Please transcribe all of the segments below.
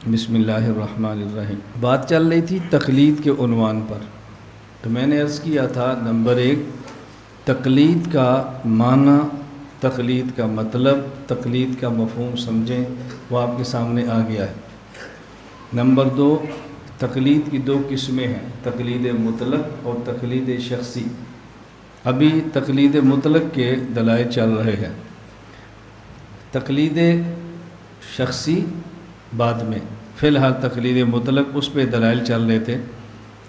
بسم اللہ الرحمن الرحیم۔ بات چل رہی تھی تقلید کے عنوان پر، تو میں نے عرض کیا تھا نمبر 1 تقلید کا معنی، تقلید کا مطلب، تقلید کا مفہوم سمجھیں، وہ آپ کے سامنے آ گیا ہے۔ نمبر 2 تقلید کی 2 قسمیں ہیں، تقلید مطلق اور تقلید شخصی۔ ابھی تقلید مطلق کے دلائل چل رہے ہیں، تقلید شخصی بعد میں، فی الحال تقلید مطلق اس پہ دلائل چل رہے تھے۔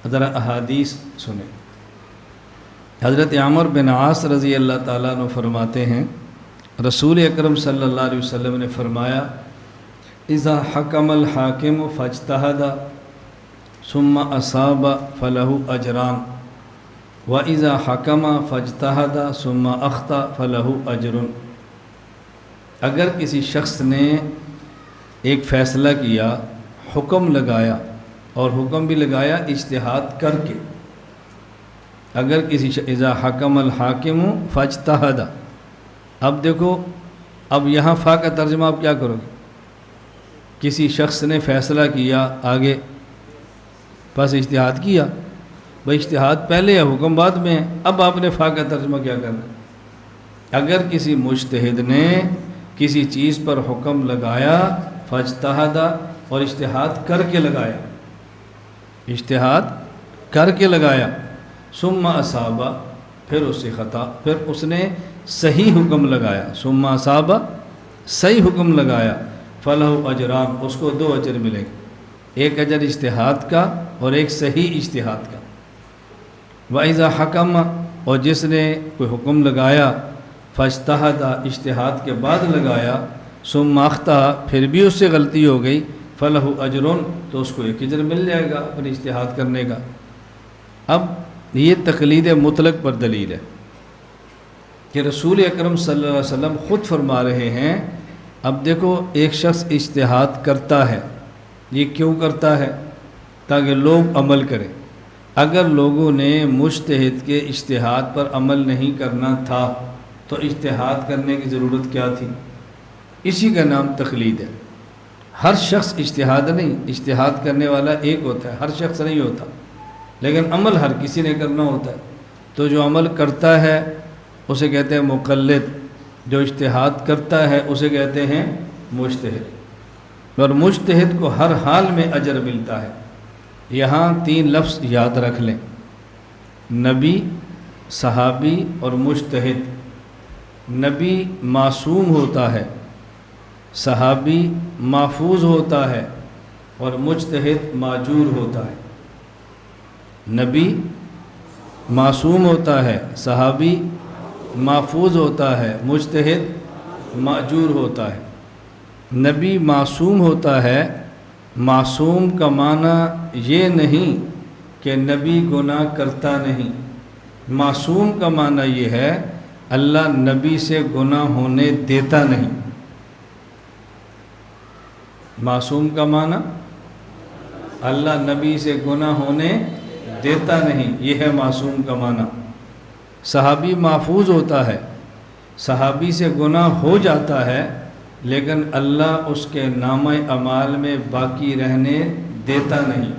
ذرا احادیث سنیں۔ حضرت عمرو بن عاص رضی اللہ تعالیٰ عنہ فرماتے ہیں، رسول اکرم صلی اللہ علیہ وسلم نے فرمایا، اذا حکم الحاکم فاجتہد ثم اصاب فلہ اجران واذا حکم فاجتہد ثم اخطأ فلہ اجر۔ اگر کسی شخص نے ایک فیصلہ کیا، حکم لگایا، اور حکم بھی لگایا اجتہاد کر کے، اگر کسی اذا حکم الحاکم فاجتہد، اب دیکھو، اب یہاں فا کا ترجمہ آپ کیا کرو گے؟ کسی شخص نے فیصلہ کیا، آگے بس اجتہاد کیا، بھائی اجتہاد پہلے ہے حکم بعد میں ہے، اب آپ نے فا کا ترجمہ کیا کرنا ہے؟ اگر کسی مجتہد نے کسی چیز پر حکم لگایا، فاجتہد، اور اجتہاد کر کے لگایا، اجتہاد کر کے لگایا، ثم اصاب، پھر اس سے خطا، پھر اس نے صحیح حکم لگایا، ثم اصاب، صحیح حکم لگایا، فلہ اجران، اس کو 2 اجر ملیں گے، ایک اجر اجتہاد کا اور ایک صحیح اجتہاد کا۔ وَإِذَا حَكَمَ، اور جس نے کوئی حکم لگایا، فاجتہد، اجتہاد کے بعد لگایا، ثم اخطأ، پھر بھی اس سے غلطی ہو گئی، فلہ اجر، تو اس کو 1 اجر مل جائے گا اپنے اجتہاد کرنے کا۔ اب یہ تقلید مطلق پر دلیل ہے کہ رسول اکرم صلی اللہ علیہ وسلم خود فرما رہے ہیں، اب دیکھو ایک شخص اجتہاد کرتا ہے، یہ کیوں کرتا ہے؟ تاکہ لوگ عمل کریں۔ اگر لوگوں نے مجتہد کے اجتہاد پر عمل نہیں کرنا تھا تو اجتہاد کرنے کی ضرورت کیا تھی؟ اسی کا نام تقلید ہے۔ ہر شخص اجتہاد نہیں، اجتہاد کرنے والا ایک ہوتا ہے، ہر شخص نہیں ہوتا، لیکن عمل ہر کسی نے کرنا ہوتا ہے۔ تو جو عمل کرتا ہے اسے کہتے ہیں مقلد، جو اجتہاد کرتا ہے اسے کہتے ہیں مجتہد، اور مجتہد کو ہر حال میں اجر ملتا ہے۔ یہاں 3 لفظ یاد رکھ لیں، نبی، صحابی اور مجتہد۔ نبی معصوم ہوتا ہے، صحابی محفوظ ہوتا ہے، اور مجتہد معجور ہوتا ہے۔ نبی معصوم ہوتا ہے، صحابی محفوظ ہوتا ہے، مجتہد معجور ہوتا ہے۔ نبی معصوم ہوتا ہے، معصوم کا معنی یہ نہیں کہ نبی گناہ کرتا نہیں، معصوم کا معنی یہ ہے اللہ نبی سے گناہ ہونے دیتا نہیں۔ معصوم کا معنی اللہ نبی سے گناہ ہونے دیتا نہیں، یہ ہے معصوم کا معنی۔ صحابی محفوظ ہوتا ہے، صحابی سے گناہ ہو جاتا ہے لیکن اللہ اس کے نامہ اعمال میں باقی رہنے دیتا نہیں۔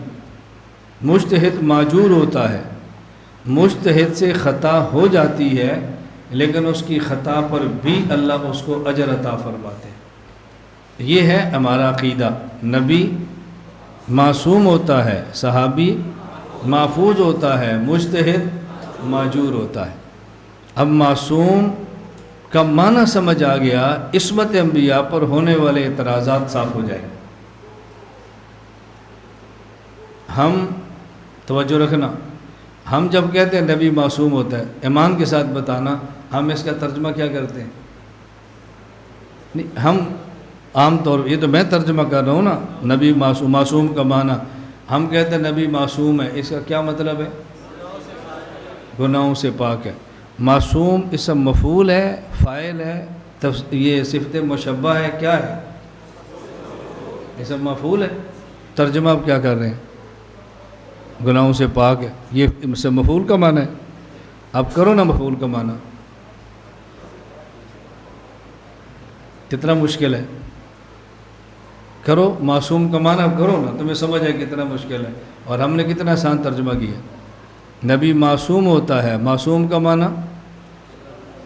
مجتہد معجور ہوتا ہے، مجتہد سے خطا ہو جاتی ہے لیکن اس کی خطا پر بھی اللہ اس کو اجر عطا فرماتے ہیں۔ یہ ہے ہمارا عقیدہ، نبی معصوم ہوتا ہے، صحابی محفوظ ہوتا ہے، مجتہد معجور ہوتا ہے۔ اب معصوم کا معنی سمجھ آ گیا، عصمت انبیاء پر ہونے والے اعتراضات صاف ہو جائیں۔ ہم توجہ رکھنا، ہم جب کہتے ہیں نبی معصوم ہوتا ہے، ایمان کے ساتھ بتانا ہم اس کا ترجمہ کیا کرتے ہیں؟ نہیں، ہم عام طور یہ تو میں ترجمہ کر رہا ہوں نا، نبی معصوم، معصوم کا معنی ہم کہتے ہیں نبی معصوم ہے، اس کا کیا مطلب ہے؟ گناہوں سے پاک ہے۔ معصوم اسم مفعول ہے، فاعل ہے، یہ صفت مشبہ ہے، کیا ہے؟ اسم مفعول ہے۔ ترجمہ آپ کیا کر رہے ہیں؟ گناہوں سے پاک ہے، یہ اسم مفعول کا معنی ہے۔ اب کرو نا مفعول کا معنی، کتنا مشکل ہے۔ کرو، معصوم کا معنی کرو نا، تمہیں سمجھ ہے کتنا مشکل ہے، اور ہم نے کتنا آسان ترجمہ کیا۔ نبی معصوم ہوتا ہے، معصوم کا معنی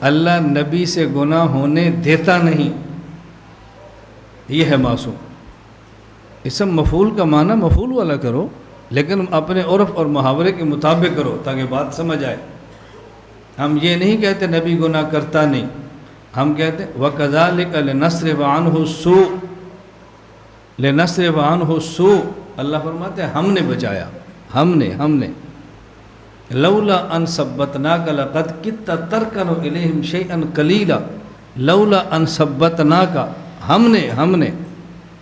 اللہ نبی سے گناہ ہونے دیتا نہیں، یہ ہے معصوم۔ اسم مفعول کا معنی مفعول والا کرو، لیکن اپنے عرف اور محاورے کے مطابق کرو تاکہ بات سمجھ آئے۔ ہم یہ نہیں کہتے نبی گناہ کرتا نہیں، ہم کہتے وَكَذَلِكَ لِنَصْرِفَ عَنْهُ السُّوءَ، لِنَصْرِفَ عَنْهُ السُّوءَ، اللہ فرماتے ہیں ہم نے بچایا، ہم نے لولا ان ثبتناک لقد کدت ترکن الیہم شیئا قلیلا، لولا ان ثبتناک، ہم نے،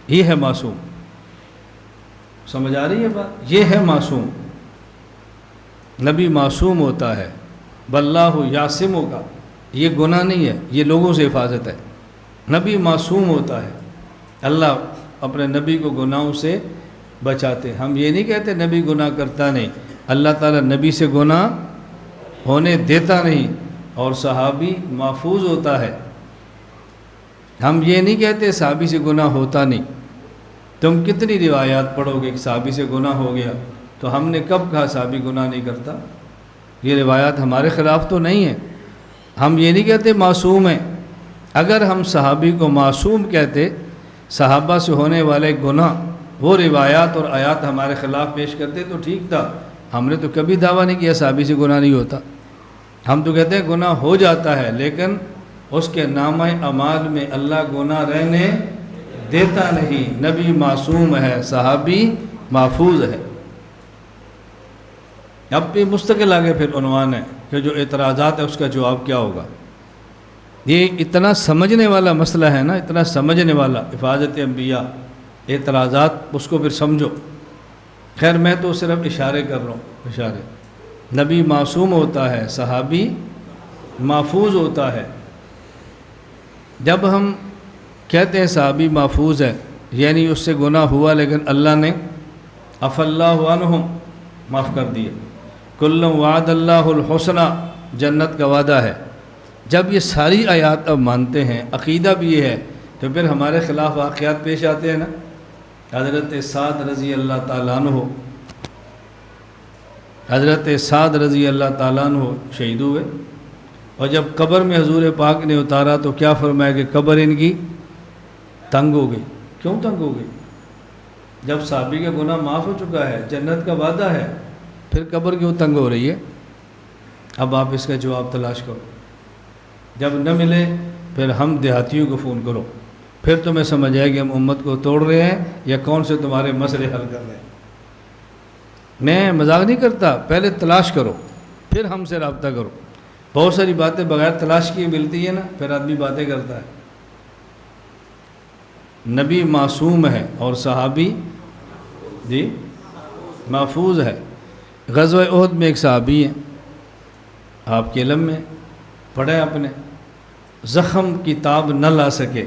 یہ ہے معصوم۔ سمجھ آ رہی ہے بات؟ یہ ہے معصوم، نبی معصوم ہوتا ہے۔ واللہ یعصمک، یہ گناہ نہیں ہے، یہ لوگوں سے حفاظت ہے۔ نبی معصوم ہوتا ہے، اللہ اپنے نبی کو گناہوں سے بچاتے۔ ہم یہ نہیں کہتے نبی گناہ کرتا نہیں، اللہ تعالیٰ نبی سے گناہ ہونے دیتا نہیں، اور صحابی محفوظ ہوتا ہے۔ ہم یہ نہیں کہتے صحابی سے گناہ ہوتا نہیں۔ تم کتنی روایات پڑھو گے کہ صحابی سے گناہ ہو گیا، تو ہم نے کب کہا صحابی گناہ نہیں کرتا؟ یہ روایات ہمارے خلاف تو نہیں ہیں۔ ہم یہ نہیں کہتے معصوم ہیں۔ اگر ہم صحابی کو معصوم کہتے، صحابہ سے ہونے والے گناہ وہ روایات اور آیات ہمارے خلاف پیش کرتے تو ٹھیک تھا۔ ہم نے تو کبھی دعویٰ نہیں کیا صحابی سے گناہ نہیں ہوتا۔ ہم تو کہتے ہیں گناہ ہو جاتا ہے، لیکن اس کے نامہ اعمال میں اللہ گناہ رہنے دیتا نہیں۔ نبی معصوم ہے، صحابی محفوظ ہے۔ اب بھی مستقل آگے پھر عنوان ہے کہ جو اعتراضات ہے اس کا جواب کیا ہوگا۔ یہ اتنا سمجھنے والا مسئلہ ہے نا، اتنا سمجھنے والا، حفاظت انبیاء، اعتراضات، اس کو پھر سمجھو۔ خیر میں تو صرف اشارے کر رہا ہوں، اشارے۔ نبی معصوم ہوتا ہے، صحابی محفوظ ہوتا ہے۔ جب ہم کہتے ہیں صحابی محفوظ ہے، یعنی اس سے گناہ ہوا لیکن اللہ نے عفا اللہ عنہم، معاف کر دیے۔ کل وعد اللہ الحسنہ، جنت کا وعدہ ہے۔ جب یہ ساری آیات اب مانتے ہیں، عقیدہ بھی یہ ہے، تو پھر ہمارے خلاف واقعات پیش آتے ہیں نا۔ حضرت سعد رضی اللہ تعالیٰ عنہ، حضرت سعد رضی اللہ تعالیٰ عنہ شہید ہوئے، اور جب قبر میں حضور پاک نے اتارا تو کیا فرمایا کہ قبر ان کی تنگ ہو گئی۔ کیوں تنگ ہو گئی؟ جب صحابی کا گناہ معاف ہو چکا ہے، جنت کا وعدہ ہے، پھر قبر کیوں تنگ ہو رہی ہے؟ اب آپ اس کا جواب تلاش کرو۔ جب نہ ملے پھر ہم دیہاتیوں کو فون کرو، پھر تمہیں سمجھ آئے کہ ہم امت کو توڑ رہے ہیں یا کون سے تمہارے مسئلے حل کر رہے ہیں۔ میں مذاق نہیں کرتا، پہلے تلاش کرو پھر ہم سے رابطہ کرو۔ بہت ساری باتیں بغیر تلاش کیے ملتی ہیں نا، پھر آدمی باتیں کرتا ہے۔ نبی معصوم ہے اور صحابی جی محفوظ ہے۔ غزوہ احد میں ایک صحابی ہیں، آپ کے علم میں پڑھیں اپنے، زخم کی تاب نہ لا سکے،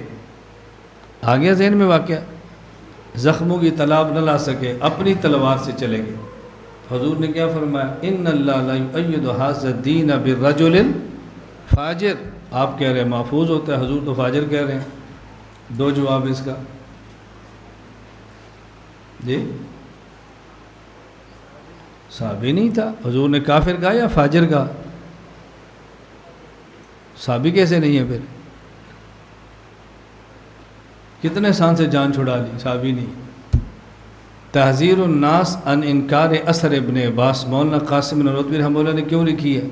آگے ذہن میں واقعہ، زخموں کی تلاب نہ لا سکے، اپنی تلوار سے چلے گئے۔ حضور نے کیا فرمایا؟ ان اللہ لا یؤید ھذا الدین بالرجل فاجر۔ آپ کہہ رہے ہیں محفوظ ہوتا ہے، حضور تو فاجر کہہ رہے ہیں۔ دو جواب اس کا جی، صحابی نہیں تھا، حضور نے کافر کہا یا فاجر کہا؟ صحابی کیسے نہیں ہے پھر؟ کتنے سان سے جان چھڑا لی، صحابی نہیں۔ تحذیر الناس ان انکار اثر ابن عباس، مولانا قاسم نانوتوی رحمہ اللہ نے کیوں لکھی ہے؟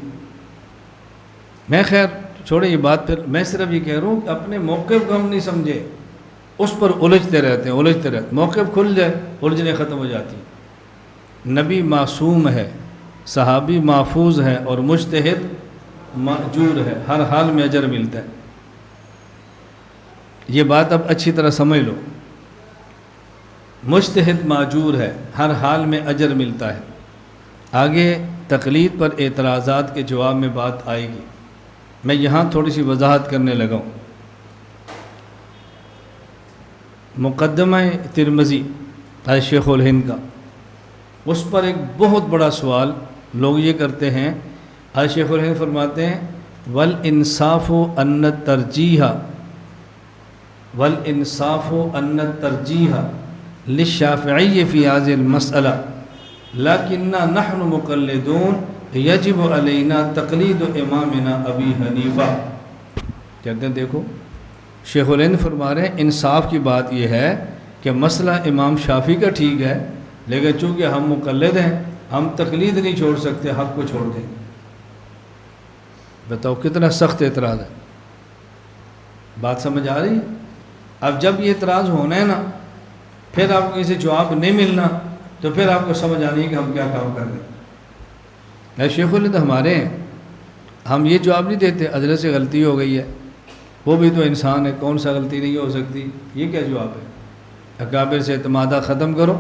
میں خیر چھوڑیں یہ بات، پھر میں صرف یہ کہہ رہا ہوں کہ اپنے موقف کو ہم نہیں سمجھے، اس پر الجھتے رہتے ہیں۔ موقف کھل جائے الجھنے ختم ہو جاتی ہیں۔ نبی معصوم ہے، صحابی محفوظ ہے، اور مجتہد ماجور ہے، ہر حال میں اجر ملتا ہے۔ یہ بات اب اچھی طرح سمجھ لو، مجتہد ماجور ہے، ہر حال میں اجر ملتا ہے۔ آگے تقلید پر اعتراضات کے جواب میں بات آئے گی، میں یہاں تھوڑی سی وضاحت کرنے لگا ہوں۔ مقدمہ ترمذی شیخ الہند کا، اس پر ایک بہت بڑا سوال لوگ یہ کرتے ہیں۔ شیخ الہند فرماتے ہیں والانصاف ان الترجیح والانصاف ان الترجیح للشافعی فی هذه المسألہ لکننا نحن مقلدون یجب علینا تقلید امامنا ابی حنیفہ۔ کہتے ہیں دیکھو شیخ الہند فرما رہے ہیں انصاف کی بات یہ ہے کہ مسئلہ امام شافعی کا ٹھیک ہے، لیکن چونکہ ہم مقلد ہیں ہم تقلید نہیں چھوڑ سکتے، حق کو چھوڑ دیں گے۔ بتاؤ کتنا سخت اعتراض ہے، بات سمجھ آ رہی ہے؟ اب جب یہ اعتراض ہونا ہے نا، پھر آپ کو اسے جواب نہیں ملنا، تو پھر آپ کو سمجھ آنی ہے کہ ہم کیا کام کر رہے ہیں۔ شیخ الہند ہمارے ہیں، ہم یہ جواب نہیں دیتے حضرت سے غلطی ہو گئی ہے، وہ بھی تو انسان ہے، کون سا غلطی نہیں ہو سکتی، یہ کیا جواب ہے؟ اکابر سے اعتمادہ ختم کرو۔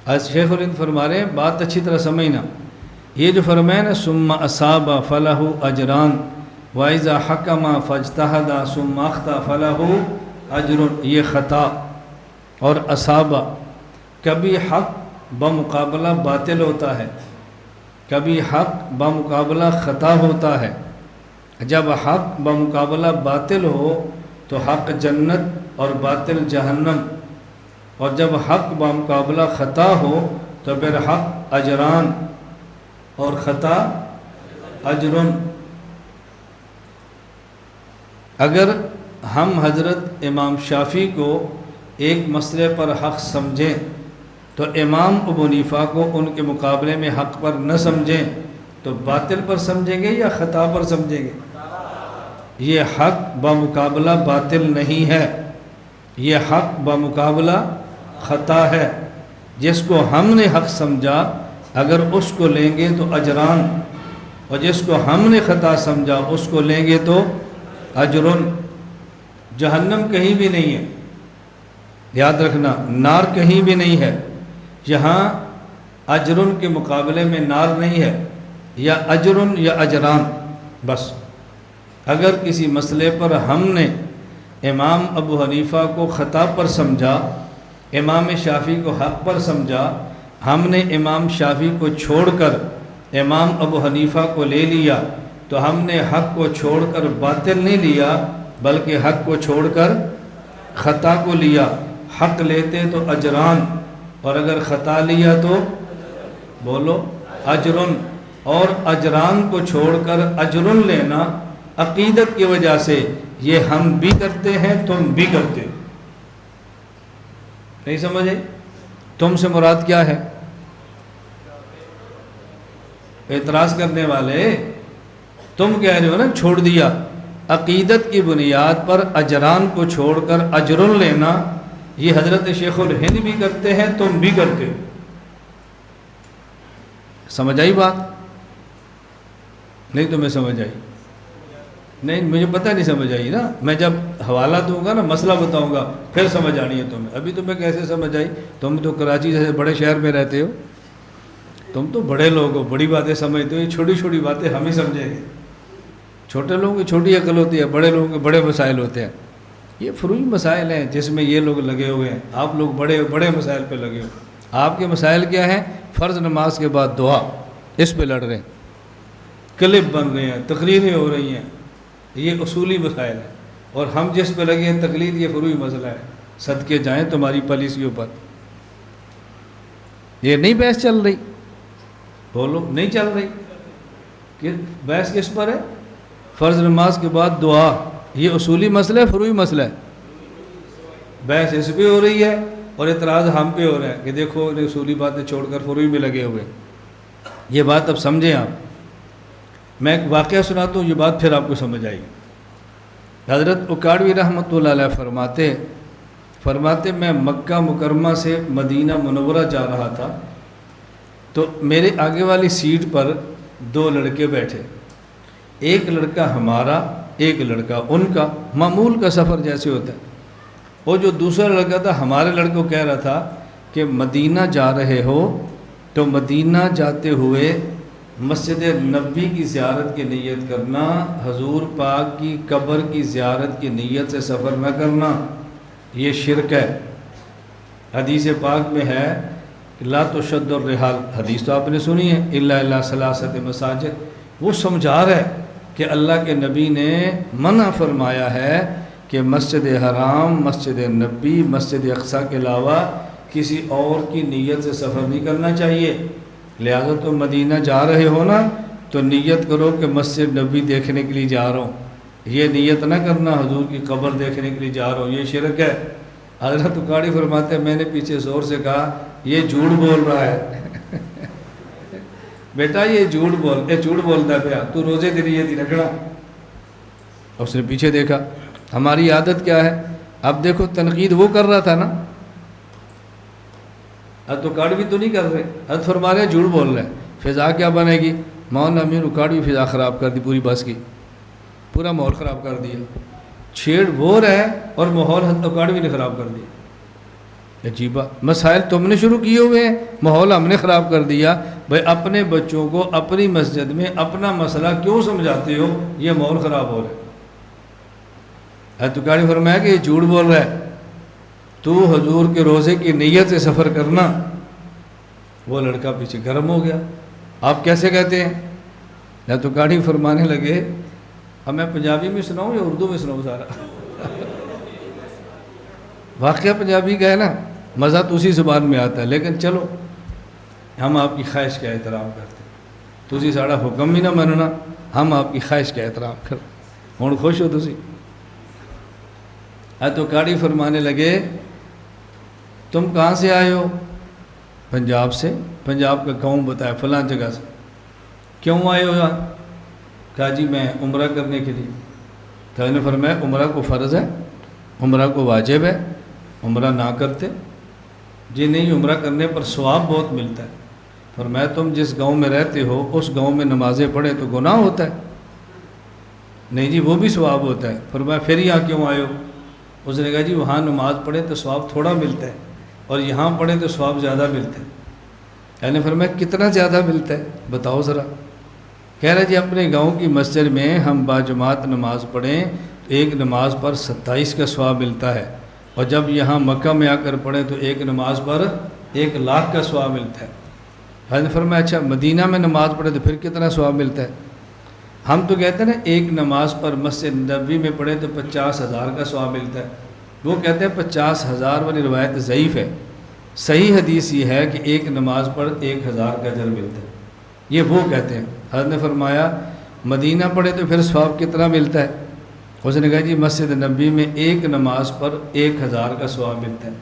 آج شیخ الہند فرما رہے ہیں، بات اچھی طرح سمجھنا، یہ جو فرمائے نا ثم اصاب فلہ اجران وَإِذَا حَكَمَ فَاجْتَهَدَ ثُمَّ أَخْطَأَ فَلَهُ اجر، یہ خطا اور اصابہ کبھی حق بمقابلہ باطل ہوتا ہے، کبھی حق بمقابلہ خطا ہوتا ہے۔ جب حق بمقابلہ باطل ہو تو حق جنت اور باطل جہنم، اور جب حق بمقابلہ خطا ہو تو پھر حق اجران اور خطا اجرن۔ اگر ہم حضرت امام شافعی کو ایک مسئلے پر حق سمجھیں تو امام ابو حنیفہ کو ان کے مقابلے میں حق پر نہ سمجھیں تو باطل پر سمجھیں گے یا خطا پر سمجھیں گے؟ یہ حق بمقابلہ باطل نہیں ہے، یہ حق بمقابلہ خطا ہے۔ جس کو ہم نے حق سمجھا اگر اس کو لیں گے تو اجران، اور جس کو ہم نے خطا سمجھا اس کو لیں گے تو اجرن۔ جہنم کہیں بھی نہیں ہے، یاد رکھنا، نار کہیں بھی نہیں ہے، یہاں اجرن کے مقابلے میں نار نہیں ہے، یا اجرن یا اجران بس۔ اگر کسی مسئلے پر ہم نے امام ابو حنیفہ کو خطا پر سمجھا، امام شافعی کو حق پر سمجھا، ہم نے امام شافعی کو چھوڑ کر امام ابو حنیفہ کو لے لیا، تو ہم نے حق کو چھوڑ کر باطل نہیں لیا بلکہ حق کو چھوڑ کر خطا کو لیا۔ حق لیتے تو اجران، اور اگر خطا لیا تو بولو اجرن۔ اور اجران کو چھوڑ کر اجرن لینا عقیدت کی وجہ سے، یہ ہم بھی کرتے ہیں تم بھی کرتے ہو۔ نہیں سمجھے؟ تم سے مراد کیا ہے؟ اعتراض کرنے والے تم کہہ رہے ہو نا چھوڑ دیا، عقیدت کی بنیاد پر اجران کو چھوڑ کر اجرن لینا، یہ حضرت شیخ الہند بھی کرتے ہیں تم بھی کرتے ہو۔ سمجھ آئی بات؟ نہیں تمہیں سمجھ آئی؟ نہیں مجھے پتہ نہیں سمجھ آئی نا، میں جب حوالہ دوں گا نا، مسئلہ بتاؤں گا، پھر سمجھ آنی ہے تمہیں۔ ابھی تمہیں کیسے سمجھ آئی؟ تم تو کراچی جیسے بڑے شہر میں رہتے ہو، تم تو بڑے لوگ ہو، بڑی باتیں سمجھتے ہو، یہ چھوٹی چھوٹی باتیں ہم ہی سمجھیں گے۔ چھوٹے لوگوں کی چھوٹی عقل ہوتی ہے، بڑے لوگوں کے بڑے مسائل ہوتے ہیں۔ یہ فروعی مسائل ہیں جس میں یہ لوگ لگے ہوئے ہیں، آپ لوگ بڑے بڑے مسائل پہ لگے ہوئے۔ آپ کے مسائل کیا ہیں؟ فرض نماز کے بعد دعا، اس پہ لڑ رہے ہیں، کلپ بن رہے ہیں، تقریریں ہو رہی ہیں، یہ اصولی مسائل ہیں۔ اور ہم جس پہ لگے ہیں تقلید، یہ فروعی مسئلہ ہے۔ صدقے جائیں تمہاری پالیسیوں پر، یہ نہیں بحث چل رہی، بولو نہیں چل رہی کہ بحث کس پر ہے؟ فرض نماز کے بعد دعا، یہ اصولی مسئلہ ہے فروعی مسئلہ ہے؟ بحث اس پہ ہو رہی ہے اور اعتراض ہم پہ ہو رہا ہے کہ دیکھو انہیں اصولی باتیں چھوڑ کر فروعی میں لگے ہوئے۔ یہ بات اب سمجھیں آپ، میں ایک واقعہ سناتا ہوں، یہ بات پھر آپ کو سمجھ آئے گی۔ حضرت اکاڑوی رحمۃ اللہ علیہ فرماتے میں مکہ مکرمہ سے مدینہ منورہ جا رہا تھا، تو میرے آگے والی سیٹ پر دو لڑکے بیٹھے، ایک لڑکا ہمارا ایک لڑکا ان کا، معمول کا سفر جیسے ہوتا ہے۔ وہ جو دوسرا لڑکا تھا ہمارے لڑکے کو کہہ رہا تھا کہ مدینہ جا رہے ہو تو مدینہ جاتے ہوئے مسجد نبوی کی زیارت کی نیت کرنا، حضور پاک کی قبر کی زیارت کی نیت سے سفر نہ کرنا، یہ شرک ہے۔ حدیث پاک میں ہے لا تشد الرحال، حدیث تو آپ نے سنی ہے، الا الی ثلاثۃ مساجد۔ وہ سمجھا رہا ہے کہ اللہ کے نبی نے منع فرمایا ہے کہ مسجد حرام، مسجد نبی، مسجد اقصی کے علاوہ کسی اور کی نیت سے سفر نہیں کرنا چاہیے۔ لہذا تم مدینہ جا رہے ہو نا تو نیت کرو کہ مسجد نبی دیکھنے کے لیے جا رہا ہوں، یہ نیت نہ کرنا حضور کی قبر دیکھنے کے لیے جا رہا ہوں، یہ شرک ہے۔ حضرت اکاڑی فرماتے ہیں میں نے پیچھے زور سے کہا یہ جھوٹ بول رہا ہے بیٹا یہ جھوٹ بولتا پیا، تو روزے دی نیت ہی رکھنا۔ اس نے پیچھے دیکھا۔ ہماری عادت کیا ہے؟ اب دیکھو تنقید وہ کر رہا تھا نا، تو اکاڑوی تو نہیں کر رہے، حضرت فرما رہے ہیں جھوٹ بول رہے ہیں، فضا کیا بنے گی؟ مولانا امین اکاڑوی فضا خراب کر دی پوری بس کی، پورا ماحول خراب کر دیا۔ چھیڑ وہ رہے اور ماحول حضرت اکاڑوی نے خراب کر دیا۔ عجیبہ مسائل تم نے شروع کیے ہوئے ہیں، ماحول ہم نے خراب کر دیا۔ بھائی اپنے بچوں کو اپنی مسجد میں اپنا مسئلہ کیوں سمجھاتے ہو؟ یہ ماحول خراب ہو رہا ہے۔ حضرت اکاڑوی فرمایا کہ یہ جھوٹ بول رہا ہے، تو حضور کے روزے کی نیت سے سفر کرنا۔ وہ لڑکا پیچھے گرم ہو گیا، آپ کیسے کہتے ہیں؟ حضرت اکاڑوی فرمانے لگے اب میں پنجابی میں سناؤں یا اردو میں سناؤں؟ سارا واقعہ پنجابی کا ہے نا، مزہ تو اسی زبان میں آتا ہے، لیکن چلو ہم آپ کی خواہش کا احترام کرتے ہیں، تسی ساڑا حکم بھی نہ مننا، ہم آپ کی خواہش کا احترام کرتے ہیں۔ ہوں خوش ہو تسی؟ حضرت اکاڑوی فرمانے لگے تم کہاں سے آئے ہو؟ پنجاب سے۔ پنجاب کا گاؤں بتایا، فلاں جگہ سے۔ کیوں آئے ہو یہاں؟ کہا جی میں عمرہ کرنے کے لیے۔ تو نے فرمایا عمرہ کو فرض ہے، عمرہ کو واجب ہے، عمرہ نہ کرتے؟ جی نہیں، عمرہ کرنے پر ثواب بہت ملتا ہے۔ فرمایا تم جس گاؤں میں رہتے ہو اس گاؤں میں نمازیں پڑھے تو گناہ ہوتا ہے؟ نہیں جی وہ بھی ثواب ہوتا ہے۔ فرمایا پھر یہاں کیوں آئے ہو؟ اس نے کہا جی وہاں نماز پڑھے تو ثواب تھوڑا ملتا ہے اور یہاں پڑھے تو ثواب زیادہ ملتا ہے۔ میں نے فرمایا کتنا زیادہ ملتا ہے بتاؤ ذرا؟ کہہ رہے جی اپنے گاؤں کی مسجد میں ہم باجماعت نماز پڑھیں تو ایک نماز پر 27 کا ثواب ملتا ہے، اور جب یہاں مکہ میں آ کر پڑھیں تو ایک نماز پر 1,00,000 کا ثواب ملتا ہے۔ حضرت نے فرمایا اچھا مدینہ میں نماز پڑھے تو پھر کتنا ثواب ملتا ہے؟ ہم تو کہتے ہیں نا ایک نماز پر مسجد نبوی میں پڑھے تو 50,000 کا ثواب ملتا ہے، وہ کہتے ہیں 50,000 والی روایت ضعیف ہے، صحیح حدیث یہ ہے کہ ایک نماز پر 1,000 کا اجر ملتا ہے، یہ وہ کہتے ہیں۔ حضرت نے فرمایا مدینہ پڑھے تو پھر ثواب کتنا ملتا ہے؟ اس نے کہا جی مسجد نبوی میں ایک نماز پر 1,000 کا ثواب ملتا ہے۔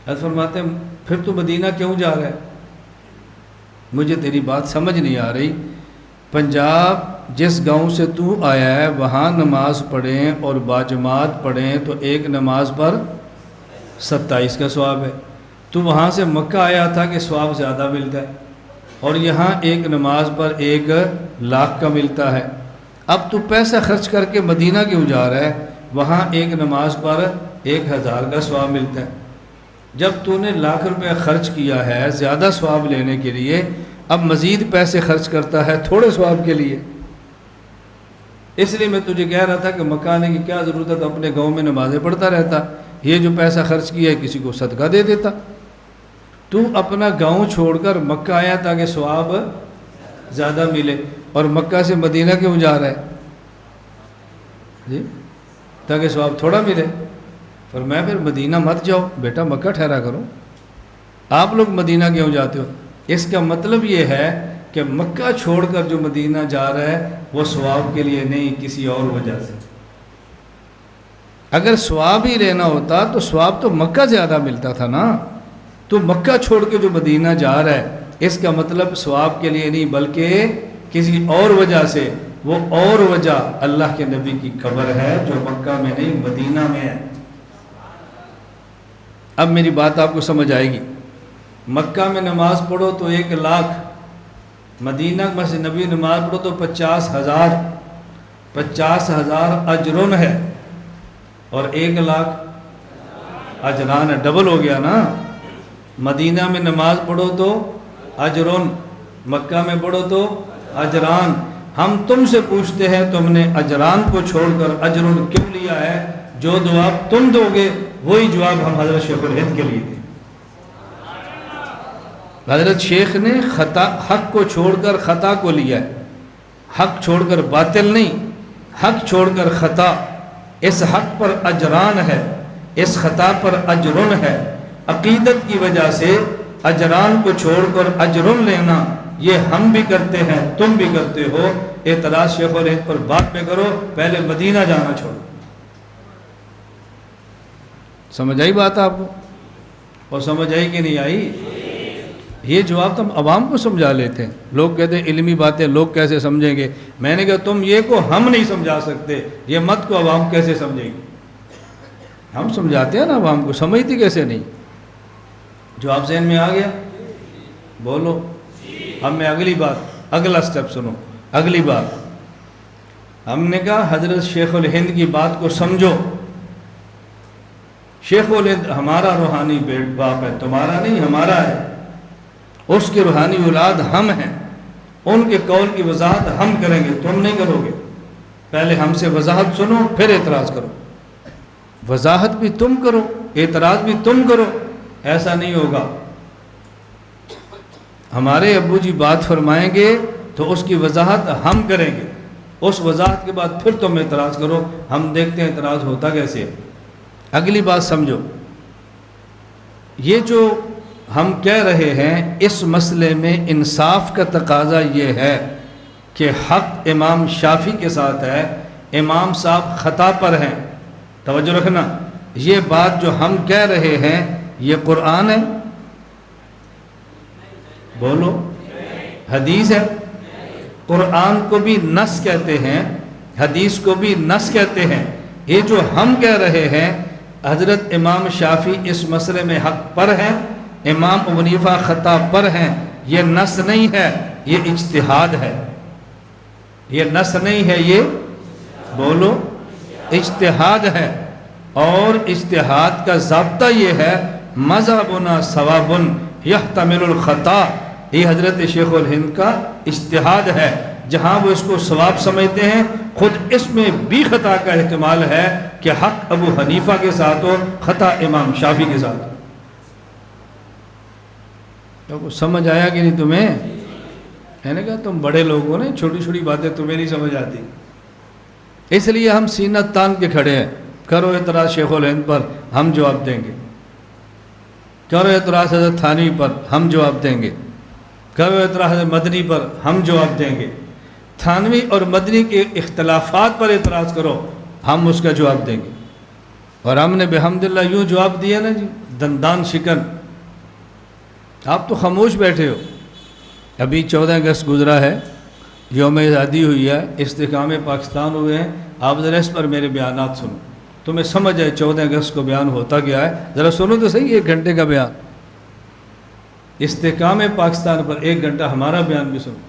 حضرت فرماتے ہیں پھر تو مدینہ کیوں جا رہا ہے؟ مجھے تیری بات سمجھ نہیں آ رہی۔ پنجاب جس گاؤں سے تو آیا ہے وہاں نماز پڑھیں اور باجماعت پڑھیں تو ایک نماز پر 27 کا ثواب ہے۔ تو وہاں سے مکہ آیا تھا کہ ثواب زیادہ ملتا ہے، اور یہاں ایک نماز پر 1,00,000 کا ملتا ہے۔ اب تو پیسہ خرچ کر کے مدینہ کیوں جا رہا ہے؟ وہاں ایک نماز پر 1,000 کا ثواب ملتا ہے۔ جب تو نے 1,00,000 روپے خرچ کیا ہے زیادہ ثواب لینے کے لیے، اب مزید پیسے خرچ کرتا ہے تھوڑے ثواب کے لیے۔ اس لیے میں تجھے کہہ رہا تھا کہ مکہ آنے کی کیا ضرورت ہے، تو اپنے گاؤں میں نمازیں پڑھتا رہتا، یہ جو پیسہ خرچ کیا ہے کسی کو صدقہ دے دیتا۔ تو اپنا گاؤں چھوڑ کر مکہ آیا تاکہ ثواب زیادہ ملے، اور مکہ سے مدینہ کیوں جا رہا ہے؟ جی تاکہ ثواب تھوڑا ملے۔ فرمایا پھر مدینہ مت جاؤ بیٹا، مکہ ٹھہرا کرو۔ آپ لوگ مدینہ کیوں جاتے ہو؟ اس کا مطلب یہ ہے کہ مکہ چھوڑ کر جو مدینہ جا رہا ہے وہ ثواب کے لیے نہیں، کسی اور وجہ سے۔ اگر ثواب ہی لینا ہوتا تو ثواب تو مکہ زیادہ ملتا تھا نا۔ تو مکہ چھوڑ کے جو مدینہ جا رہا ہے اس کا مطلب ثواب کے لیے نہیں بلکہ کسی اور وجہ سے۔ وہ اور وجہ اللہ کے نبی کی قبر ہے جو مکہ میں نہیں مدینہ میں ہے۔ اب میری بات آپ کو سمجھ آئے گی۔ مکہ میں نماز پڑھو تو 1,00,000، مدینہ مسجد نبی نماز پڑھو تو 50,000، 50,000 اجرن ہے اور 1,00,000 اجران ہے، ڈبل ہو گیا نا۔ مدینہ میں نماز پڑھو تو اجرن، مکہ میں پڑھو تو اجران۔ ہم تم سے پوچھتے ہیں تم نے اجران کو چھوڑ کر اجرن کیوں لیا ہے؟ جو جواب تم دو گے وہی جواب ہم حضرت شیخ الہند کے لیے دیں۔ حضرت شیخ نے حق کو چھوڑ کر خطا کو لیا ہے، حق چھوڑ کر باطل نہیں، حق چھوڑ کر خطا۔ اس حق پر اجران ہے، اس خطا پر اجرن ہے۔ عقیدت کی وجہ سے اجران کو چھوڑ کر اجرن لینا، یہ ہم بھی کرتے ہیں، تم بھی کرتے ہو۔ اعتراض شیخ الہند پر بعد میں کرو، پہلے مدینہ جانا چھوڑو۔ سمجھ آئی بات آپ کو؟ اور سمجھ آئی کہ نہیں آئی؟ یہ جواب تو ہم عوام کو سمجھا لیتے ہیں۔ لوگ کہتے ہیں علمی باتیں لوگ کیسے سمجھیں گے؟ میں نے کہا تم یہ کو ہم نہیں سمجھا سکتے، یہ مت کو عوام کیسے سمجھیں گے؟ ہم سمجھاتے ہیں نا عوام کو، سمجھتی کیسے نہیں؟ جواب ذہن میں آ گیا؟ بولو۔ اب میں اگلی بات، اگلا سٹیپ سنو۔ اگلی بات ہم نے کہا حضرت شیخ الہند کی بات کو سمجھو۔ شیخ الہند ہمارا روحانی بیٹ باپ ہے، تمہارا نہیں، ہمارا ہے۔ اس کی روحانی اولاد ہم ہیں، ان کے قول کی وضاحت ہم کریں گے، تم نہیں کرو گے۔ پہلے ہم سے وضاحت سنو پھر اعتراض کرو۔ وضاحت بھی تم کرو، اعتراض بھی تم کرو، ایسا نہیں ہوگا۔ ہمارے ابو جی بات فرمائیں گے تو اس کی وضاحت ہم کریں گے، اس وضاحت کے بعد پھر تم اعتراض کرو، ہم دیکھتے ہیں اعتراض ہوتا کیسے ہے۔ اگلی بات سمجھو، یہ جو ہم کہہ رہے ہیں اس مسئلے میں انصاف کا تقاضا یہ ہے کہ حق امام شافعی کے ساتھ ہے، امام صاحب خطا پر ہیں۔ توجہ رکھنا، یہ بات جو ہم کہہ رہے ہیں یہ قرآن ہے؟ بولو، حدیث ہے؟ قرآن کو بھی نص کہتے ہیں، حدیث کو بھی نص کہتے ہیں۔ یہ جو ہم کہہ رہے ہیں حضرت امام شافعی اس مسئلے میں حق پر ہیں، امام ابو حنیفہ خطا پر ہیں، یہ نص نہیں ہے، یہ اجتہاد ہے۔ یہ نص نہیں ہے، یہ بولو اجتہاد ہے۔ اور اجتہاد کا ضابطہ یہ ہے مذہبنا ثواب یحتمل الخطا، یہ حضرت شیخ الہند کا اجتہاد ہے۔ جہاں وہ اس کو ثواب سمجھتے ہیں، خود اس میں بھی خطا کا احتمال ہے کہ حق ابو حنیفہ کے ساتھ ہو، خطا امام شافعی کے ساتھ ہو۔ سمجھ آیا کہ نہیں تمہیں؟ میں نے کہا تم بڑے لوگ ہو نا، چھوٹی چھوٹی باتیں تمہیں نہیں سمجھ آتی، اس لیے ہم سینہ تان کے کھڑے ہیں۔ کرو اعتراض شیخ الہند پر، ہم جواب دیں گے۔ کرو اعتراض حضرت تھانوی پر، ہم جواب دیں گے۔ کرو اعتراض حضرت مدنی پر، ہم جواب دیں گے۔ تھانوی اور مدنی کے اختلافات پر اعتراض کرو، ہم اس کا جواب دیں گے۔ اور ہم نے بحمدللہ یوں جواب دیا نا جی، دندان شکن۔ آپ تو خاموش بیٹھے ہو۔ ابھی 14 اگست گزرا ہے، یوم آزادی ہوئی ہے، استحکام پاکستان ہوئے ہیں۔ آپ ذرا اس پر میرے بیانات سنو، تمہیں سمجھ آئے 14 اگست کو بیان ہوتا گیا ہے۔ ذرا سنو تو صحیح، 1 گھنٹے کا بیان استحکام پاکستان پر، 1 گھنٹہ ہمارا بیان بھی سنو۔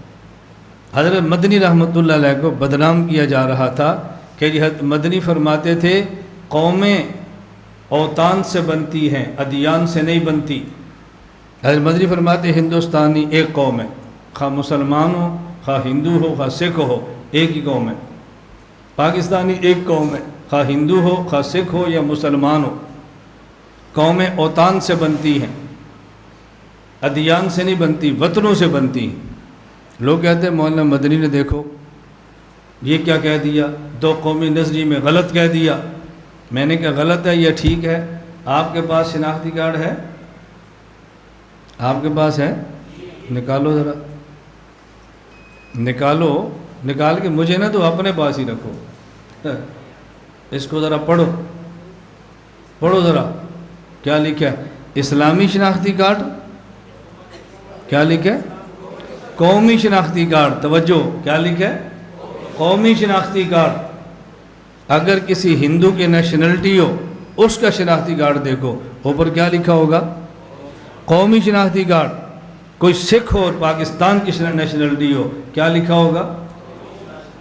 حضرت مدنی رحمۃ اللہ علیہ کو بدنام کیا جا رہا تھا کہ حضرت مدنی فرماتے تھے قومیں اوطان سے بنتی ہیں، ادیان سے نہیں بنتی۔ حضرت مدنی فرماتے ہندوستانی ایک قوم ہے، خواہ مسلمان ہو، خواہ ہندو ہو، خواہ سکھ ہو، ایک ہی قوم ہے۔ پاکستانی ایک قوم ہے، خواہ ہندو ہو، خواہ سکھ ہو یا مسلمان ہو۔ قومیں اوطان سے بنتی ہیں، ادیان سے نہیں بنتی، وطنوں سے بنتی ہیں۔ لوگ کہتے ہیں مولانا مدنی نے دیکھو یہ کیا کہہ دیا، 2 قومی نظریے میں غلط کہہ دیا۔ میں نے کہا غلط ہے یا ٹھیک ہے؟ آپ کے پاس شناختی کارڈ ہے؟ آپ کے پاس ہے؟ نکالو ذرا، نکالو، نکال کے مجھے نہ تو اپنے پاس ہی رکھو۔ اس کو ذرا پڑھو، پڑھو ذرا کیا لکھا ہے۔ اسلامی شناختی کارڈ کیا لکھا ہے؟ قومی شناختی کارڈ۔ توجہ، کیا لکھا ہے؟ قومی شناختی کارڈ۔ اگر کسی ہندو کی نیشنلٹی ہو، اس کا شناختی کارڈ دیکھو، اوپر کیا لکھا ہوگا؟ قومی شناختی کارڈ۔ کوئی سکھ ہو اور پاکستان کی نیشنلٹی ہو، کیا لکھا ہوگا؟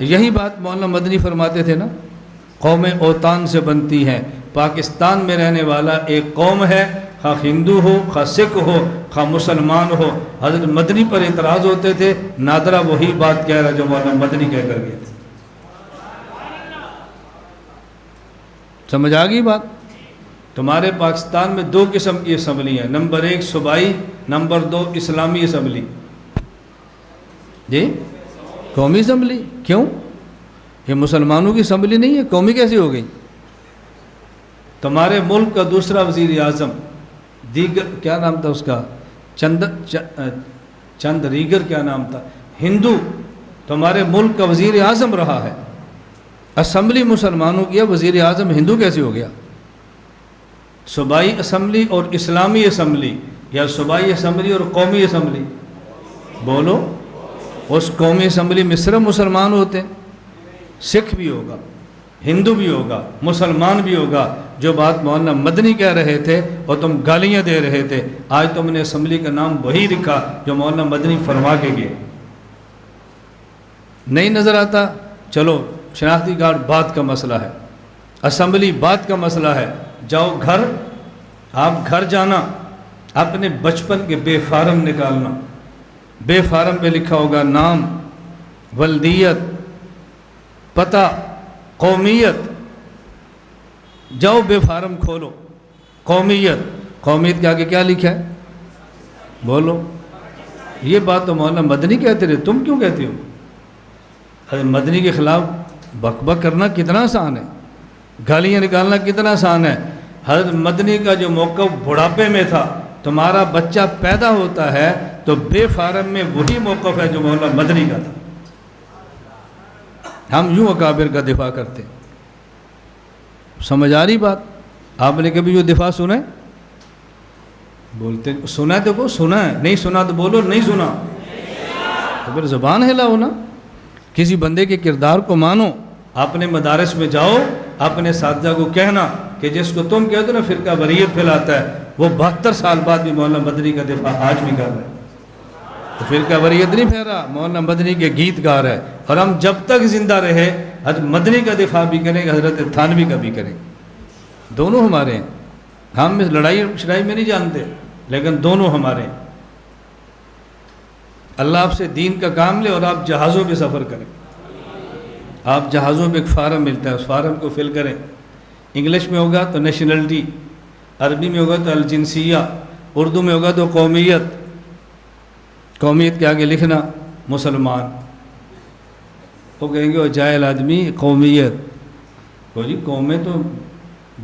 یہی بات مولانا مدنی فرماتے تھے نا، قومیں اوطان سے بنتی ہیں۔ پاکستان میں رہنے والا ایک قوم ہے، خواہ ہندو ہو، خواہ سکھ ہو، خواہ مسلمان ہو۔ حضرت مدنی پر اعتراض ہوتے تھے، نادرہ وہی بات کہہ رہا جو مولانا مدنی کہہ کر گئے تھے۔ سمجھ آ گئی بات؟ تمہارے پاکستان میں 2 قسم کی اسمبلی ہیں، نمبر 1 صوبائی، نمبر 2 اسلامی اسمبلی۔ جی قومی اسمبلی کیوں؟ یہ مسلمانوں کی اسمبلی نہیں ہے، قومی کیسے ہو گئی؟ تمہارے ملک کا دوسرا وزیر اعظم دیگر کیا نام تھا اس کا، چند ریگر کیا نام تھا، ہندو تمہارے ملک کا وزیر اعظم رہا ہے، اسمبلی مسلمانوں کی ہے، وزیر اعظم ہندو کیسے ہو گیا؟ صوبائی اسمبلی اور اسلامی اسمبلی، یا صوبائی اسمبلی اور قومی اسمبلی؟ بولو۔ اس قومی اسمبلی میں صرف مسلمان ہوتے ہیں، سکھ بھی ہوگا، ہندو بھی ہوگا، مسلمان بھی ہوگا۔ جو بات مولانا مدنی کہہ رہے تھے اور تم گالیاں دے رہے تھے، آج تم نے اسمبلی کا نام وہی رکھا جو مولانا مدنی فرما کے گئے۔ نہیں نظر آتا؟ چلو، شناختی کارڈ بات کا مسئلہ ہے، اسمبلی بات کا مسئلہ ہے، جاؤ گھر، آپ گھر جانا، اپنے بچپن کے بے فارم نکالنا، بے فارم پہ لکھا ہوگا نام، ولدیت، پتہ، قومیت، جاؤ بے فارم کھولو، قومیت کے آگے کیا لکھا ہے؟ بولو۔ یہ بات تو مولانا مدنی کہتے رہے، تم کیوں کہتے ہو؟ حضرت مدنی کے خلاف بک بک کرنا کتنا آسان ہے، گالیاں نکالنا کتنا آسان ہے۔ حضرت مدنی کا جو موقف بڑھاپے میں تھا، تمہارا بچہ پیدا ہوتا ہے تو بے فارم میں وہی موقف ہے جو مولانا مدنی کا تھا۔ ہم یوں اکابر کا دفاع کرتے، سمجھ آ رہی بات؟ آپ نے کبھی جو دفاع سنا ہے؟ بولتے سنا ہے تو کو سنا ہے، نہیں سنا تو بولو نہیں سنا، تو پھر زبان ہلاؤ نا، کسی بندے کے کردار کو مانو۔ اپنے مدارس میں جاؤ، اپنے اساتذہ کو کہنا کہ جس کو تم کہتے ہو نا فرقہ وریت پھیلاتا ہے، وہ 72 سال بعد بھی مولانا مدنی کا دفاع آج بھی کر رہے ہیں۔ تو فرقہ وریت نہیں پھیرا، مولانا مدنی کے گیت گار ہے، اور ہم جب تک زندہ رہے حضرت مدنی کا دفاع بھی کریں گے، حضرت تھانوی کا بھی کریں گے، دونوں ہمارے ہیں۔ ہم اس لڑائی شڑائی میں نہیں جانتے، لیکن دونوں ہمارے ہیں۔ اللہ آپ سے دین کا کام لے اور آپ جہازوں پہ سفر کریں، آپ جہازوں پہ ایک فارم ملتا ہے، اس فارم کو فل کریں۔ انگلش میں ہوگا تو نیشنلٹی، عربی میں ہوگا تو الجنسیہ، اردو میں ہوگا تو قومیت، قومیت کے آگے لکھنا مسلمان۔ وہ کہیں گے وہ جاہل آدمی قومیت، وہ جی قومیں تو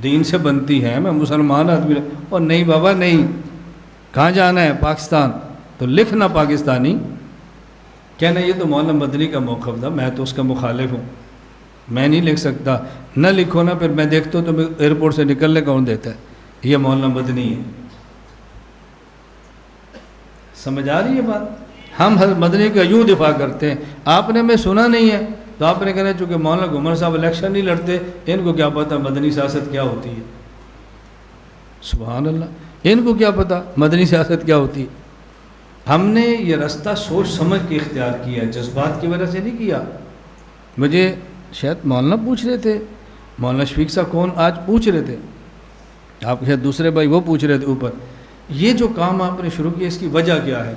دین سے بنتی ہیں، میں مسلمان آدمی، اور نہیں بابا نہیں، کہاں جانا ہے؟ پاکستان، تو لکھنا پاکستانی، کہنا یہ تو مولانا مدنی کا موقف تھا، میں تو اس کا مخالف ہوں، میں نہیں لکھ سکتا۔ نہ لکھو نا، پھر میں دیکھتا ہوں تو ایئرپورٹ سے نکلنے کون دیتا ہے؟ یہ مولانا مدنی ہے۔ سمجھ آ رہی ہے بات؟ ہم حضرت مدنی کا یوں دفاع کرتے ہیں، آپ نے ہمیں سنا نہیں ہے تو آپ نے کہنا چونکہ مولانا گھمر صاحب الیکشن نہیں لڑتے، ان کو کیا پتہ مدنی سیاست کیا ہوتی ہے۔ سبحان اللہ، ان کو کیا پتہ مدنی سیاست کیا ہوتی ہے۔ ہم نے یہ رستہ سوچ سمجھ کے اختیار کیا ہے، جذبات کی وجہ سے نہیں کیا۔ مجھے شاید مولانا پوچھ رہے تھے، مولانا شفیق صاحب کون آج پوچھ رہے تھے، آپ کے شاید دوسرے بھائی وہ پوچھ رہے تھے اوپر، یہ جو کام آپ نے شروع کیا اس کی وجہ کیا ہے؟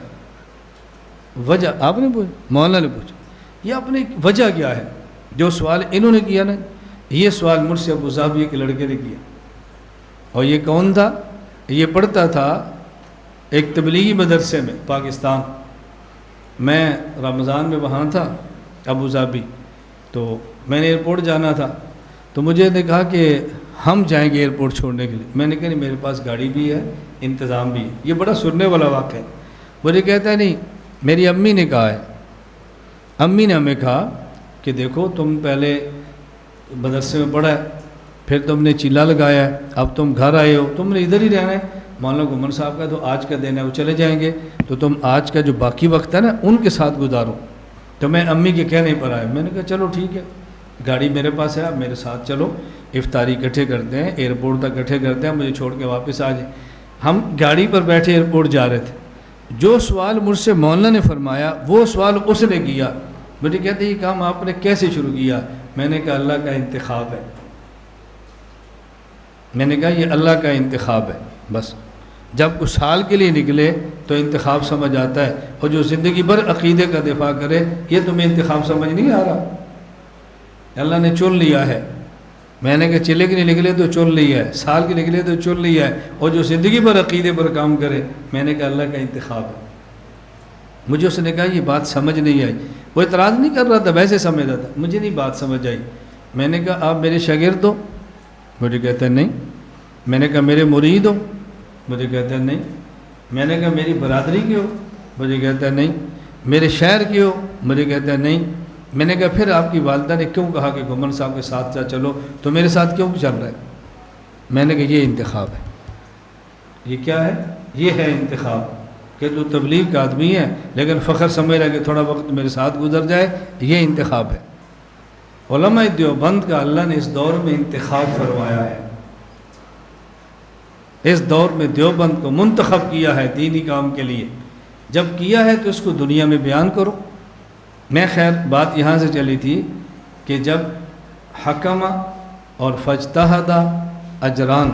وجہ آپ نے پوچھا، مولانا نے پوچھا، یہ اپنے وجہ کیا ہے؟ جو سوال انہوں نے کیا نا، یہ سوال مجھ سے ابو ظبی کے لڑکے نے کیا، اور یہ کون تھا؟ یہ پڑھتا تھا ایک تبلیغی مدرسے میں پاکستان، میں رمضان میں وہاں تھا ابو ظبی، تو میں نے ایئرپورٹ جانا تھا، تو مجھے نے کہا کہ ہم جائیں گے ایئرپورٹ چھوڑنے کے لیے، میں نے کہا نہیں میرے پاس گاڑی بھی ہے، انتظام بھی ہے۔ یہ بڑا سننے والا واقعہ ہے۔ مجھے کہتا ہے نہیں، میری امی نے کہا ہے، امی نے ہمیں کہا کہ دیکھو تم پہلے مدرسے میں پڑھا ہے، پھر تم نے چیلا لگایا ہے، اب تم گھر آئے ہو، تم نے ادھر ہی رہنا ہے۔ مولانا گھمر صاحب کا تو آج کا دن ہے، وہ چلے جائیں گے، تو تم آج کا جو باقی وقت ہے نا ان کے ساتھ گزارو۔ تو میں امی کے کہنے پر آیا، میں نے کہا چلو ٹھیک ہے، گاڑی میرے پاس ہے، آپ میرے ساتھ چلو، افطاری اکٹھے کرتے ہیں، ایئرپورٹ تک اکٹھے کرتے ہیں، مجھے چھوڑ کے واپس آ جائیں۔ ہم گاڑی پر بیٹھے ایئرپورٹ جا رہے تھے، جو سوال مجھ سے مولانا نے فرمایا وہ سوال اس نے کیا۔ مجھے کہتے یہ کام آپ نے کیسے شروع کیا؟ میں نے کہا اللہ کا انتخاب ہے، میں نے کہا یہ اللہ کا انتخاب ہے، بس جب کچھ سال کے لیے نکلے تو انتخاب سمجھ آتا ہے، اور جو زندگی بھر عقیدے کا دفاع کرے یہ تمہیں انتخاب سمجھ نہیں آ رہا، اللہ نے چن لیا ہے۔ میں نے کہا چلے کے لیے نکلے تو چن لیا ہے، سال کے نکلے تو چن لیا ہے، اور جو زندگی بھر عقیدے پر کام کرے، میں نے کہا اللہ کا انتخاب ہے۔ مجھے اس نے کہا یہ بات سمجھ نہیں آئی، وہ اعتراض نہیں کر رہا تھا، ویسے سمجھ رہا تھا، مجھے نہیں بات سمجھ آئی۔ میں نے کہا آپ میرے شاگرد ہو؟ مجھے کہتا ہے نہیں۔ میں نے کہا میرے مرید ہو؟ مجھے کہتا ہے نہیں۔ میں نے کہا میری برادری کے ہو؟ مجھے کہتا ہے نہیں۔ میرے شہر کے ہو؟ مجھے کہتا ہے نہیں۔ میں نے کہا پھر آپ کی والدہ نے کیوں کہا کہ گھمن صاحب کے ساتھ چلو، تو میرے ساتھ کیوں چل رہا ہے؟ میں نے کہا یہ انتخاب ہے۔ یہ کیا ہے؟ یہ ہے انتخاب، کہ جو تبلیغ کا آدمی ہے لیکن فخر سمجھ رہا ہے کہ تھوڑا وقت میرے ساتھ گزر جائے، یہ انتخاب ہے۔ علماء دیوبند کا اللہ نے اس دور میں انتخاب فرمایا ہے، اس دور میں دیوبند کو منتخب کیا ہے دینی کام کے لیے۔ جب کیا ہے تو اس کو دنیا میں بیان کرو۔ میں خیر بات یہاں سے چلی تھی کہ جب حکم اور فاجتہد اجران،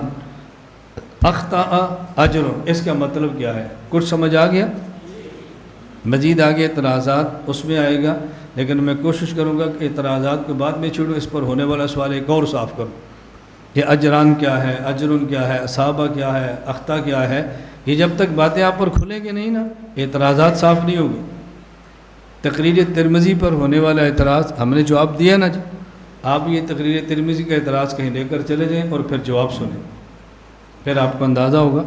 اخطأ اجر، اس کا مطلب کیا ہے؟ کچھ سمجھ آ گیا؟ مزید آگے اعتراضات اس میں آئے گا، لیکن میں کوشش کروں گا کہ اعتراضات کو بعد میں چھوڑوں، اس پر ہونے والا سوال ایک اور صاف کروں کہ اجران کیا ہے، اجرن کیا ہے، اصابہ کیا ہے، اخطا کیا ہے۔ یہ جب تک باتیں آپ پر کھلیں گے نہیں نا، اعتراضات صاف نہیں ہوگی۔ تقریر ترمذی پر ہونے والا اعتراض ہم نے جواب دیا نا جی، آپ یہ تقریر ترمذی کا اعتراض کہیں لے کر چلے جائیں اور پھر جواب سنیں، پھر آپ کو اندازہ ہوگا۔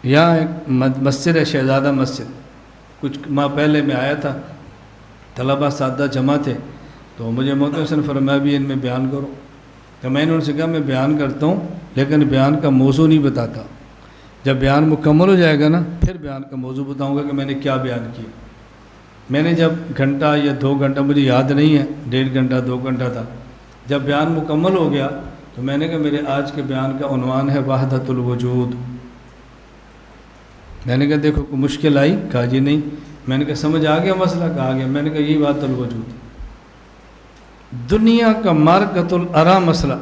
یہاں ایک مسجد ہے، شہزادہ مسجد، کچھ ماہ پہلے میں آیا تھا، طلبہ سادہ جمع تھے، تو مجھے محترم حسن فرمایا بھی ان میں بیان کرو، تو میں نے ان سے کہا میں بیان کرتا ہوں لیکن بیان کا موضوع نہیں بتاتا، جب بیان مکمل ہو جائے گا نا پھر بیان کا موضوع بتاؤں گا کہ میں نے کیا بیان کیا۔ میں نے جب گھنٹہ یا 2 گھنٹہ، مجھے یاد نہیں ہے، 1.5 گھنٹہ 2 گھنٹہ تھا، جب بیان مکمل ہو گیا تو میں نے کہا میرے آج کے بیان کا عنوان ہے وحدت الوجود۔ میں نے کہا دیکھو کوئی مشکل آئی؟ کہا جی نہیں۔ میں نے کہا سمجھ آ گیا مسئلہ؟ کہا گیا۔ میں نے کہا یہی وحدت الوجود، دنیا کا مارکۃ الارا مسئلہ،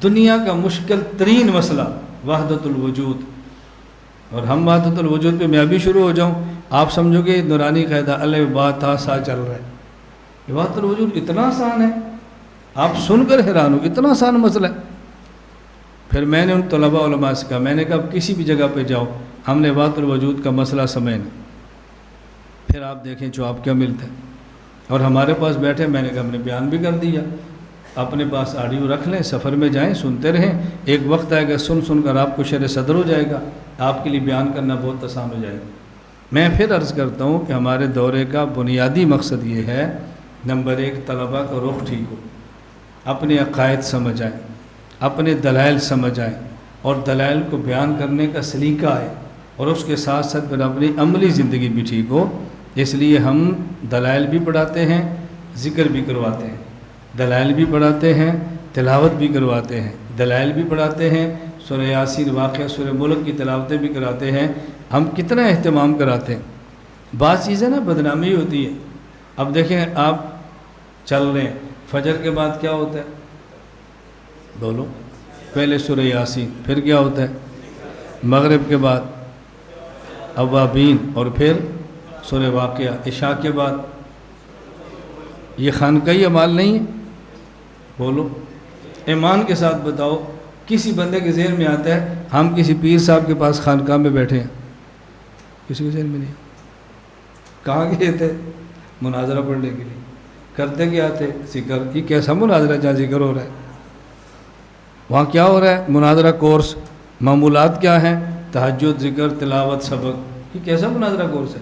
دنیا کا مشکل ترین مسئلہ وحدت الوجود۔ اور ہم وحدت الوجود پہ میں ابھی شروع ہو جاؤں، آپ سمجھو گے نورانی قاعدہ اللہ بات تھا سا چل رہا ہے۔ یہ وحدت الوجود اتنا آسان ہے، آپ سن کر حیران ہو، اتنا آسان مسئلہ ہے۔ پھر میں نے ان طلباء علماء سے کہا، میں نے کہا اب کسی بھی جگہ پہ جاؤ، ہم نے وحدت الوجود کا مسئلہ سمجھنا، پھر آپ دیکھیں جواب کیا ملتا ہے۔ اور ہمارے پاس بیٹھے، میں نے کہا ہم نے بیان بھی کر دیا، اپنے پاس آڈیو رکھ لیں، سفر میں جائیں سنتے رہیں، ایک وقت آئے گا سن کر آپ کو شرح صدر ہو جائے گا، آپ کے لیے بیان کرنا بہت آسان ہو جائے گا۔ میں پھر عرض کرتا ہوں کہ ہمارے دورے کا بنیادی مقصد یہ ہے، نمبر 1 طلباء کا رخ ٹھیک ہو، اپنے عقائد سمجھ آئیں، اپنے دلائل سمجھ آئیں، اور دلائل کو بیان کرنے کا سلیقہ آئے، اور اس کے ساتھ ساتھ پھر اپنی عملی زندگی بھی ٹھیک ہو۔ اس لیے ہم دلائل بھی پڑھاتے ہیں، ذکر بھی کرواتے ہیں، دلائل بھی پڑھاتے ہیں، تلاوت بھی کرواتے ہیں، دلائل بھی پڑھاتے ہیں، سورہ یاسین، واقعہ سورہ ملک کی تلاوتیں بھی کراتے ہیں۔ ہم کتنا اہتمام کراتے ہیں۔ بعض چیزیں نا بدنامی ہوتی ہے۔ اب دیکھیں آپ چل رہے ہیں، فجر کے بعد کیا ہوتا ہے؟ بولو، پہلے سورہ یاسین، پھر کیا ہوتا ہے؟ مغرب کے بعد اوابین، اور پھر سورہ واقعہ، عشاء کے بعد۔ یہ خانقاہی اعمال نہیں ہے؟ بولو ایمان کے ساتھ بتاؤ، کسی بندے کے ذہن میں آتا ہے ہم کسی پیر صاحب کے پاس خانقاہ میں بیٹھے ہیں؟ کسی کے ذہن میں نہیں۔ کہاں گئے تھے؟ مناظرہ پڑھنے کے لیے۔ کرتے کیا تھے؟ ذکر۔ یہ کیسا مناظرہ جہاں ذکر ہو رہا ہے؟ وہاں کیا ہو رہا ہے؟ مناظرہ کورس۔ معمولات کیا ہیں؟ تہجد، ذکر، تلاوت، سبق۔ یہ کیسا مناظرہ کورس ہے؟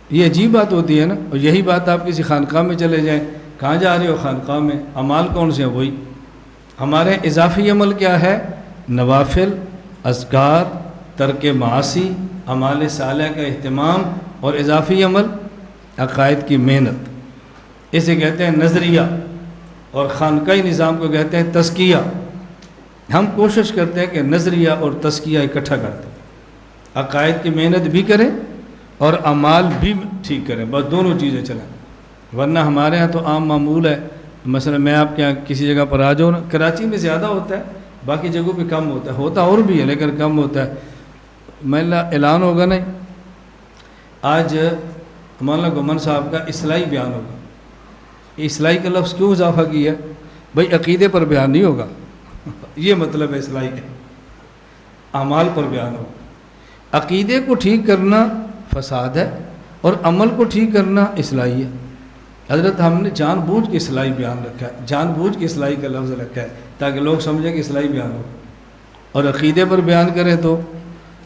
یہ عجیب بات ہوتی ہے نا۔ اور یہی بات آپ کسی خانقاہ میں چلے جائیں، کہاں جا رہے ہو؟ خانقاہ میں۔ اعمال کون سے ہیں؟ وہی۔ ہمارے اضافی عمل کیا ہے؟ نوافل، اذکار، ترک معاصی، اعمال صالحہ کا اہتمام، اور اضافی عمل عقائد کی محنت۔ اسے کہتے ہیں نظریہ، اور خانقاہی نظام کو کہتے ہیں تزکیہ۔ ہم کوشش کرتے ہیں کہ نظریہ اور تزکیہ اکٹھا کرتے ہیں، عقائد کی محنت بھی کریں اور اعمال بھی ٹھیک کریں، بس دونوں چیزیں چلیں۔ ورنہ ہمارے ہاں تو عام معمول ہے، مثلا میں آپ کے یہاں کسی جگہ پر آ جاؤں نا، کراچی میں زیادہ ہوتا ہے، باقی جگہوں پہ کم ہوتا ہے، ہوتا اور بھی ہے لیکن کم ہوتا ہے۔ میں اعلان ہوگا نہیں، آج مولانا گھمن صاحب کا اصلاحی بیان ہوگا۔ اصلاحی کا لفظ کیوں اضافہ کیا ہے؟ بھائی عقیدے پر بیان نہیں ہوگا، یہ مطلب ہے اصلاحی کا، اعمال پر بیان ہوگا۔ عقیدے کو ٹھیک کرنا فساد ہے، اور عمل کو ٹھیک کرنا اصلاحی ہے۔ حضرت ہم نے جان بوجھ کے اصلاحی بیان رکھا ہے، جان بوجھ کے اصلاحی کا لفظ رکھا ہے تاکہ لوگ سمجھیں کہ اصلاحی بیان ہو، اور عقیدے پر بیان کریں تو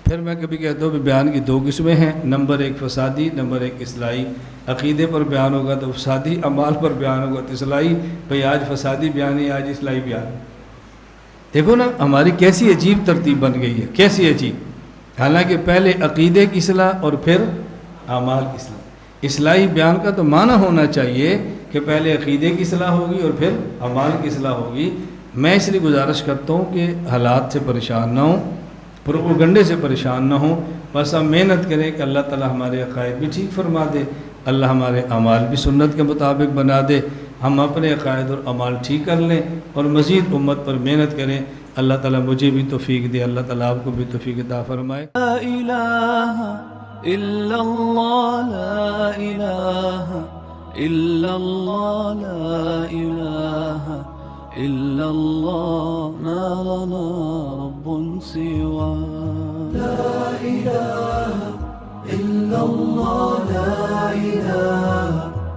پھر میں کبھی کہتا ہوں کہ بیان کی دو قسمیں ہیں، نمبر ایک فسادی، نمبر ایک اصلاحی۔ عقیدے پر بیان ہوگا تو فسادی، اعمال پر بیان ہوگا تو اصلاحی۔ بھئی آج فسادی بیان ہے، آج اصلاحی بیان ہے۔ دیکھو نا ہماری کیسی عجیب ترتیب بن گئی ہے، کیسی عجیب، حالانکہ پہلے عقیدے کی اصلاح اور پھر اعمال کی اصلاح۔ اصلاحی بیان کا تو معنی ہونا چاہیے کہ پہلے عقیدے کی اصلاح ہوگی اور پھر اعمال کی اصلاح ہوگی۔ میں اس لیے گزارش کرتا ہوں کہ حالات سے پریشان نہ ہوں، پروپیگنڈے سے پریشان نہ ہوں، بس ہم محنت کریں کہ اللہ تعالی ہمارے عقائد بھی ٹھیک فرما دے، اللہ ہمارے اعمال بھی سنت کے مطابق بنا دے، ہم اپنے عقائد اور اعمال ٹھیک کر لیں اور مزید امت پر محنت کریں۔ اللہ تعالیٰ مجھے بھی توفیق دے، اللہ تعالیٰ آپ کو بھی توفیق عطا فرمائے۔ لا إله إلا الله، لا إله إلا الله، لا إله إلا الله، ما لنا رب سواه. لا إله إلا الله، لا